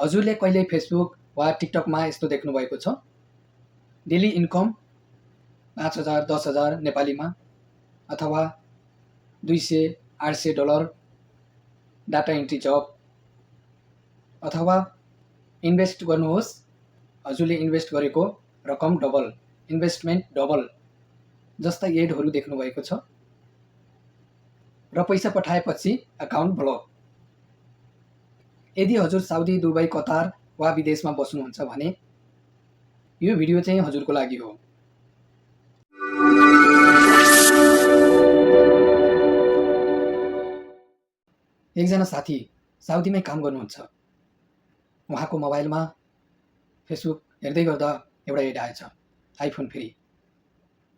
हजुरले कहिले फेसबुक वा टिकटकमा यस्तो देख्नुभएको छ? डेली इन्कम 5,000 10,000 नेपालीमा अथवा $200-800 डाटा एन्ट्री जब अथवा इन्भेस्ट गर्नुहोस्, हजुरले इन्भेस्ट गरेको रकम डबल, इन्भेस्टमेन्ट डबल जस्ता एडहरू देख्नुभएको छ र पैसा पठाएपछि अकाउन्ट ब्लक। यदि हजुर साउदी, दुबई, कतार वा विदेशमा बस्नुहुन्छ भने यो भिडियो चाहिँ हजुरको लागि हो। एकजना साथी साउदीमै काम गर्नुहुन्छ। उहाँको मोबाइलमा फेसबुक हेर्दै गर्दा एउटा एड आएछ, आइफोन फ्री।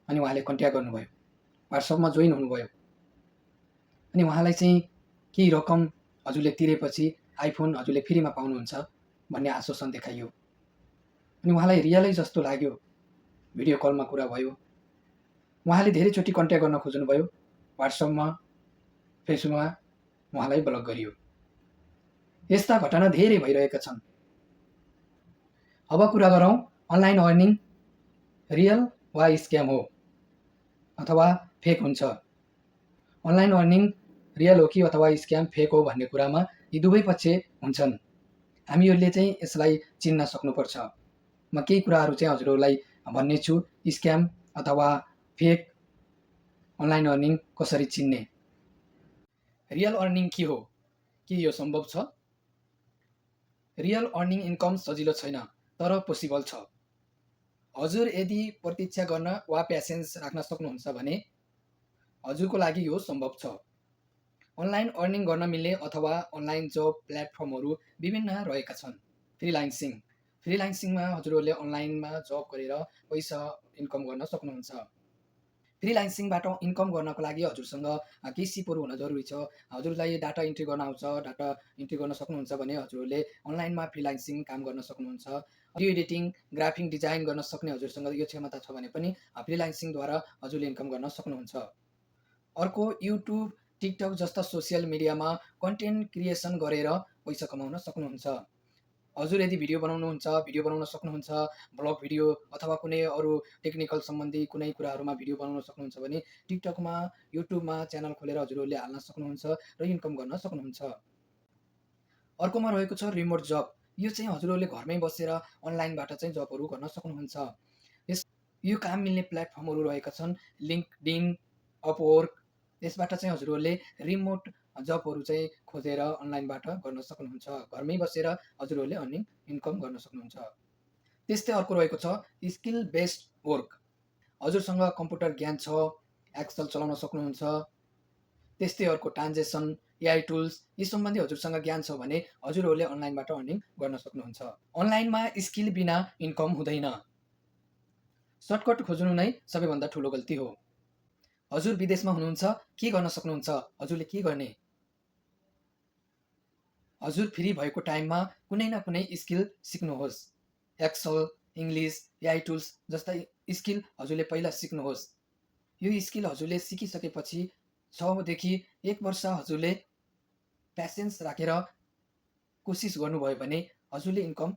अनि उहाँले कन्ट्याक्ट गर्नुभयो, व्हाट्सएपमा जोइन हुनुभयो। अनि उहाँलाई चाहिँ केही रकम हजुरले तिरेपछि आइफोन हजुरले फ्रीमा पाउनुहुन्छ भन्ने आश्वासन देखाइयो। अनि उहाँलाई रियलै जस्तो लाग्यो। भिडियो कलमा कुरा भयो। उहाँले धेरैचोटि कन्ट्याक्ट गर्न खोज्नुभयो, व्हाट्सएपमा, फेसबुकमा उहाँलाई ब्लक गरियो। यस्ता घटना धेरै भइरहेका छन्। अब कुरा गरौँ अनलाइन अर्निङ रियल वा स्क्याम हो अथवा फेक हुन्छ। अनलाइन अर्निङ रियल हो कि अथवा स्क्याम फेक हो भन्ने कुरामा यी दुवै पक्ष हुन्छन्। हामीहरूले चाहिँ यसलाई चिन्न सक्नुपर्छ। म केही कुराहरू चाहिँ हजुरहरूलाई भन्ने छु, स्क्याम अथवा फेक अनलाइन अर्निङ कसरी चिन्ने। रियल अर्निङ के हो? के यो सम्भव छ? रियल अर्निङ इन्कम सजिलो छैन, तर पोसिबल छ। हजुर यदि प्रतीक्षा गर्न वा प्यासेन्स राख्न सक्नुहुन्छ भने हजुरको लागि यो सम्भव छ। अनलाइन अर्निङ गर्न मिल्ने अथवा अनलाइन जब प्लेटफर्महरू विभिन्न रहेका छन्। फ्रिलान्सिङमा हजुरहरूले अनलाइनमा जब गरेर पैसा इन्कम गर्न सक्नुहुन्छ। फ्रिलान्सिङबाट इन्कम गर्नको लागि हजुरसँग केही सिपहरू हुन जरुरी छ। हजुरलाई डाटा इन्ट्री गर्न आउँछ, डाटा इन्ट्री गर्न सक्नुहुन्छ भने हजुरहरूले अनलाइनमा फ्रिलान्सिङ काम गर्न सक्नुहुन्छ। भिडियो एडिटिङ, ग्राफिक डिजाइन गर्न सक्ने हजुरसँग यो क्षमता छ भने पनि फ्रिलान्सिङद्वारा हजुरले इन्कम गर्न सक्नुहुन्छ। अर्को युट्युब, टिकटक जस्ता सोसियल मिडियामा कन्टेन्ट क्रिएसन गरेर पैसा कमाउन सक्नुहुन्छ। हजुर यदि भिडियो बनाउन सक्नुहुन्छ, ब्लग भिडियो अथवा कुनै अरू टेक्निकल सम्बन्धी कुनै कुराहरूमा भिडियो बनाउन सक्नुहुन्छ भने टिकटकमा, युट्युबमा च्यानल खोलेर हजुरहरूले हाल्न सक्नुहुन्छ र इन्कम गर्न सक्नुहुन्छ। अर्कोमा रहेको छ रिमोट जब। यो चाहिँ हजुरहरूले घरमै बसेर अनलाइनबाट चाहिँ जबहरू गर्न सक्नुहुन्छ। यो काम मिल्ने प्लेटफर्महरू रहेका छन्, लिङ्कडिन, अपवर्क। यसबाट चाहिँ हजुरहरूले रिमोट जबहरू चाहिँ खोजेर अनलाइनबाट गर्न सक्नुहुन्छ। घरमै बसेर हजुरहरूले अर्निङ इन्कम गर्न सक्नुहुन्छ। त्यस्तै अर्को रहेको छ स्किल बेस्ड वर्क। हजुरसँग कम्प्युटर ज्ञान छ, एक्सेल चलाउन सक्नुहुन्छ। त्यस्तै अर्को ट्रान्जेक्सन, एआई टुल्स, यी सम्बन्धी हजुरसँग ज्ञान छ भने हजुरहरूले अनलाइनबाट अर्निङ गर्न सक्नुहुन्छ। अनलाइनमा स्किल बिना इन्कम हुँदैन। सर्टकट खोज्नु नै सबैभन्दा ठुलो गल्ती हो। हजुर विदेशमा हुनुहुन्छ, के गर्न सक्नुहुन्छ? हजुरले के गर्ने? हजुर फ्री भएको टाइममा कुनै न कुनै स्किल सिक्नुहोस्। एक्सेल, इङ्ग्लिस, एआई टुल्स जस्ता स्किल हजुरले पहिला सिक्नुहोस्। यो स्किल हजुरले सिकिसकेपछि 6 देखि 1 वर्ष हजुरले प्यासेन्स राखेर कोसिस गर्नुभयो भने हजुरले इन्कम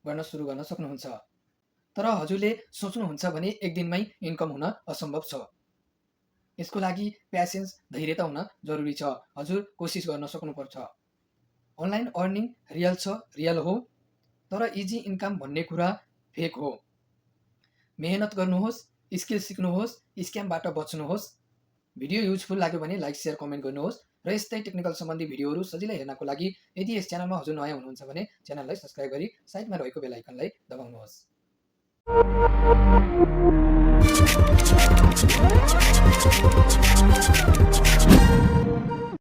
गर्न सुरु गर्न सक्नुहुन्छ। तर हजुरले सोच्नुहुन्छ भने एक दिनमै इन्कम हुन असम्भव छ। यसको लागि प्यासेन्स, धैर्यता हुन जरुरी छ। हजुर कोसिस गर्न सक्नुपर्छ। अनलाइन अर्निङ रियल हो, तर इजी इन्कम भन्ने कुरा फेक हो। मेहनत गर्नुहोस्, स्किल सिक्नुहोस्, स्क्यामबाट बच्नुहोस्। भिडियो युजफुल लाग्यो भने लाइक, सेयर, कमेन्ट गर्नुहोस् र यस्तै टेक्निकल सम्बन्धी भिडियोहरू सजिलै हेर्नको लागि यदि यस च्यानलमा हजुर नयाँ हुनुहुन्छ भने च्यानललाई सब्स्क्राइब गरी साइडमा रहेको बेल आइकनलाई दबाउनुहोस्।